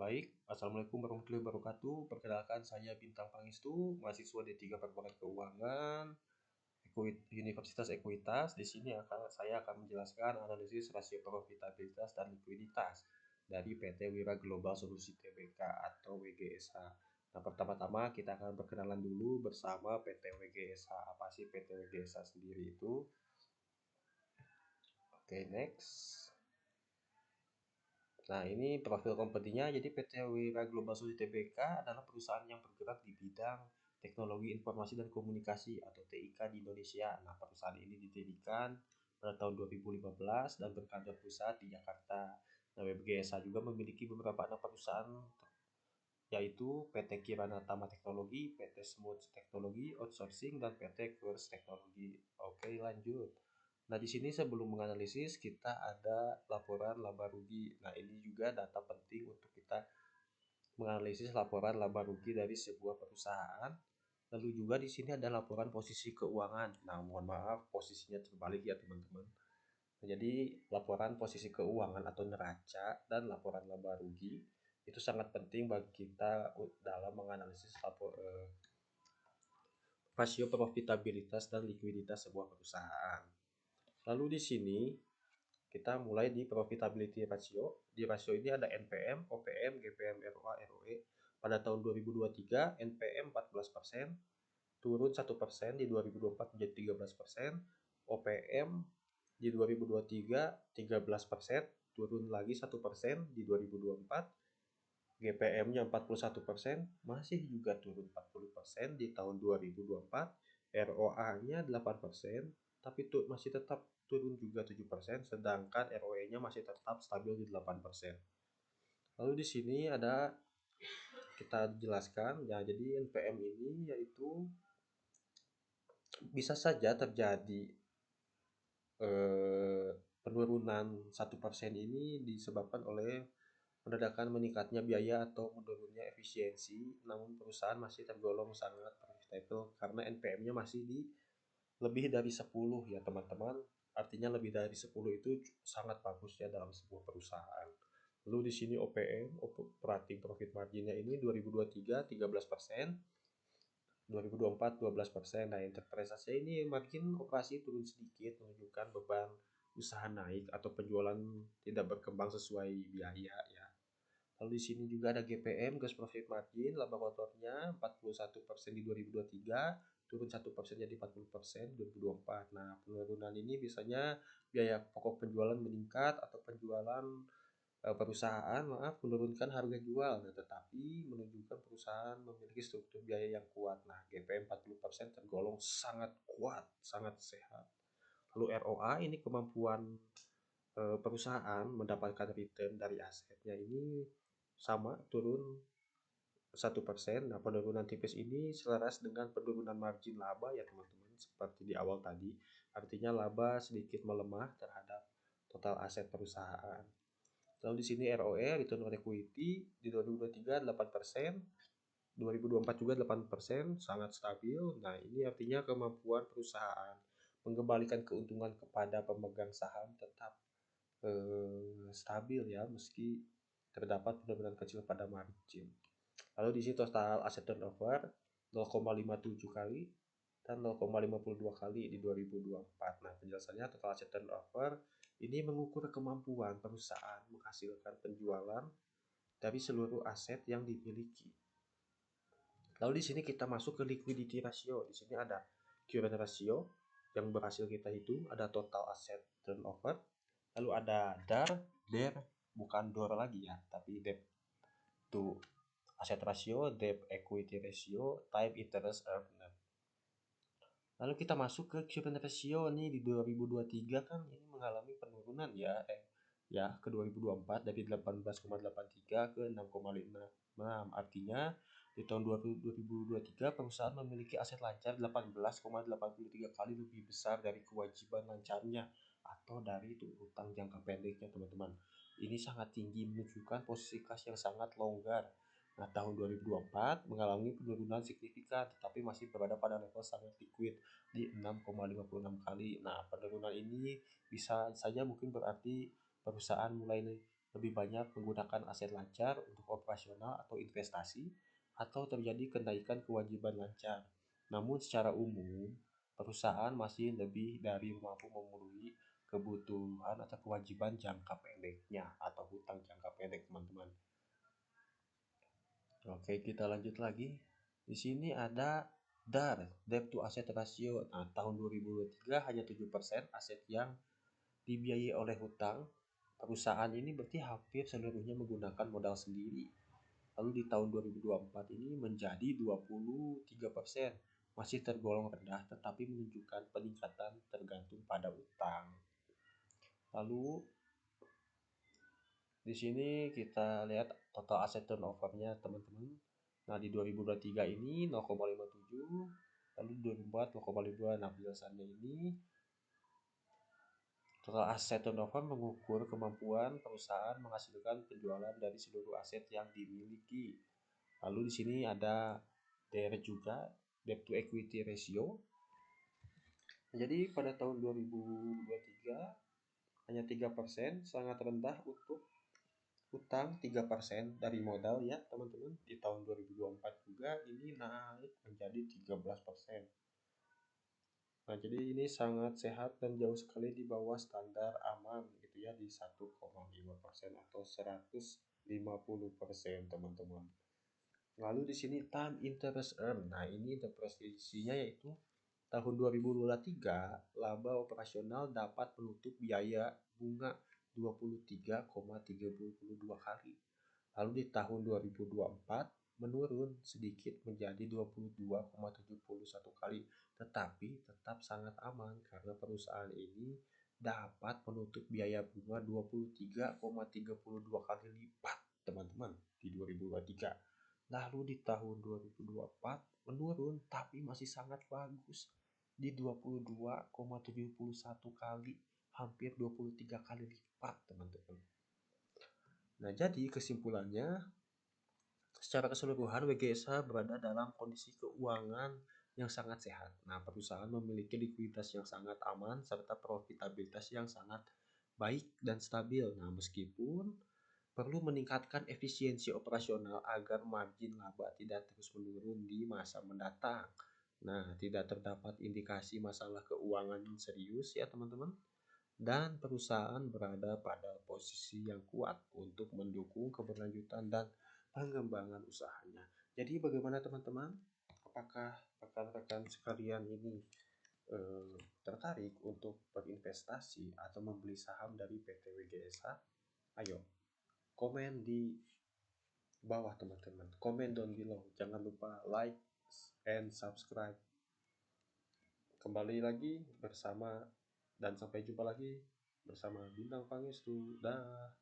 Baik, Assalamualaikum warahmatullahi wabarakatuh. Perkenalkan, saya Bintang Pangestu, mahasiswa D3 Fakultas Keuangan, Universitas Ekuitas. Di sini saya akan menjelaskan analisis rasio profitabilitas dan likuiditas dari PT Wira Global Solusi Tbk atau WGSH. Nah, pertama-tama kita akan berkenalan dulu bersama PT WGSH. Apa sih PT WGSH sendiri itu? Oke, next. Nah, ini profil kompetinya. Jadi PT Wira Global Solusi Tbk adalah perusahaan yang bergerak di bidang teknologi informasi dan komunikasi atau TIK di Indonesia. Nah, perusahaan ini didirikan pada tahun 2015 dan berkantor pusat di Jakarta. Nah, WGSH juga memiliki beberapa anak perusahaan yaitu PT Kirana Tama Teknologi, PT Smooth Teknologi Outsourcing, dan PT Kurs Teknologi. Oke, lanjut. Nah, di sini sebelum menganalisis kita ada laporan laba rugi. Nah, ini juga data penting untuk kita menganalisis laporan laba rugi dari sebuah perusahaan. Lalu juga di sini ada laporan posisi keuangan. Nah, mohon maaf posisinya terbalik ya teman-teman. Nah, jadi laporan posisi keuangan atau neraca dan laporan laba rugi itu sangat penting bagi kita dalam menganalisis rasio profitabilitas dan likuiditas sebuah perusahaan. Lalu di sini kita mulai di profitability ratio. Di rasio ini ada NPM, OPM, GPM, ROA, ROE. Pada tahun 2023 NPM 14%, turun 1% di 2024 menjadi 13%. OPM di 2023 13%, turun lagi 1% di 2024. GPM-nya 41%, masih juga turun 40% di tahun 2024. ROA-nya 8%, tapi masih tetap turun juga 7%, sedangkan ROE-nya masih tetap stabil di 8%. Lalu di sini ada kita jelaskan ya, jadi NPM ini yaitu bisa saja terjadi penurunan 1% ini disebabkan oleh mendadak meningkatnya biaya atau menurunnya efisiensi, namun perusahaan masih tergolong sangat profitable karena NPM-nya masih di lebih dari 10 ya teman-teman. Artinya lebih dari 10 itu sangat bagus ya dalam sebuah perusahaan. Lalu di sini OPM, operating profit marginnya ini 2023 13%, 2024 12%. Nah, interpretasinya ini margin operasi turun sedikit menunjukkan beban usaha naik atau penjualan tidak berkembang sesuai biaya ya. Lalu di sini juga ada GPM, gross profit margin, laba kotornya 41% di 2023, turun 1% jadi 40% 2024. Nah, penurunan ini biasanya biaya pokok penjualan meningkat atau penjualan perusahaan menurunkan harga jual. Nah, tetapi menunjukkan perusahaan memiliki struktur biaya yang kuat. Nah, GPM 40% tergolong sangat kuat, sangat sehat. Lalu ROA ini kemampuan perusahaan mendapatkan return dari asetnya ini sama, turun 1%. Nah, penurunan tipis ini selaras dengan penurunan margin laba ya teman-teman, seperti di awal tadi. Artinya laba sedikit melemah terhadap total aset perusahaan. Lalu di sini ROE, return on equity, di 2023 8%, 2024 juga 8%, sangat stabil. Nah, ini artinya kemampuan perusahaan mengembalikan keuntungan kepada pemegang saham tetap stabil ya, meski terdapat penurunan kecil pada margin. Lalu di sini total asset turnover 0,57 kali dan 0,52 kali di 2024. Nah, penjelasannya total asset turnover ini mengukur kemampuan perusahaan menghasilkan penjualan dari seluruh aset yang dimiliki. Lalu di sini kita masuk ke liquidity ratio. Di sini ada current ratio yang berhasil kita hitung, ada total asset turnover, lalu ada DAR, bukan DOR lagi ya, tapi debt to asset ratio, debt equity ratio, time interest earned. Lalu kita masuk ke current ratio nih, di 2023 kan ini mengalami penurunan ya ke 2024 dari 18,83 ke 6,56. Artinya di tahun 2023 perusahaan memiliki aset lancar 18,83 kali lebih besar dari kewajiban lancarnya atau dari utang jangka pendeknya teman-teman. Ini sangat tinggi, menunjukkan posisi kas yang sangat longgar. Nah, tahun 2024 mengalami penurunan signifikan tetapi masih berada pada level sangat liquid di 6,56 kali. Nah, penurunan ini bisa saja mungkin berarti perusahaan mulai lebih banyak menggunakan aset lancar untuk operasional atau investasi, atau terjadi kenaikan kewajiban lancar. Namun secara umum, perusahaan masih lebih dari mampu memenuhi kebutuhan atau kewajiban jangka pendeknya atau hutang jangka pendek, teman-teman. Oke, kita lanjut lagi. Di sini ada DAR, Debt to Asset Ratio. Nah, tahun 2023 hanya 7% aset yang dibiayai oleh hutang. Perusahaan ini berarti hampir seluruhnya menggunakan modal sendiri. Lalu di tahun 2024 ini menjadi 23%. Masih tergolong rendah tetapi menunjukkan peningkatan tergantung pada utang. Lalu di sini kita lihat total aset turnover-nya, teman-teman. Nah, di 2023 ini 0,57, lalu di 2024 0,52. Nah, penjelasannya ini total aset turnover mengukur kemampuan perusahaan menghasilkan penjualan dari seluruh aset yang dimiliki. Lalu di sini ada DR juga, debt to equity ratio. Jadi pada tahun 2023 hanya 3%, sangat rendah untuk utang 3% dari modal ya, teman-teman. Di tahun 2024 juga ini naik menjadi 13%. Nah, jadi ini sangat sehat dan jauh sekali di bawah standar aman gitu ya, di 1,5% atau 150%, teman-teman. Lalu di sini time interest earn. Nah, ini interpretasinya yaitu tahun 2023 laba operasional dapat menutup biaya bunga 23,32 kali. Lalu di tahun 2024 menurun sedikit menjadi 22,71 kali, tetapi tetap sangat aman karena perusahaan ini dapat menutup biaya bunga 23,32 kali lipat, teman-teman, di 2023. Lalu di tahun 2024 menurun tapi masih sangat bagus di 22,71 kali, hampir 23 kali lipat, teman-teman. Nah, jadi kesimpulannya, secara keseluruhan WGSH berada dalam kondisi keuangan yang sangat sehat. Nah, perusahaan memiliki likuiditas yang sangat aman serta profitabilitas yang sangat baik dan stabil. Nah, meskipun perlu meningkatkan efisiensi operasional agar margin laba tidak terus menurun di masa mendatang. Nah, tidak terdapat indikasi masalah keuangan yang serius ya, teman-teman. Dan perusahaan berada pada posisi yang kuat untuk mendukung keberlanjutan dan pengembangan usahanya. Jadi bagaimana, teman-teman? Apakah rekan-rekan sekalian ini tertarik untuk berinvestasi atau membeli saham dari PT WGSH? Ayo, komen di bawah, teman-teman. Komen down below. Jangan lupa like and subscribe. Kembali lagi bersama dan sampai jumpa lagi bersama Bintang Pangestu. Dah.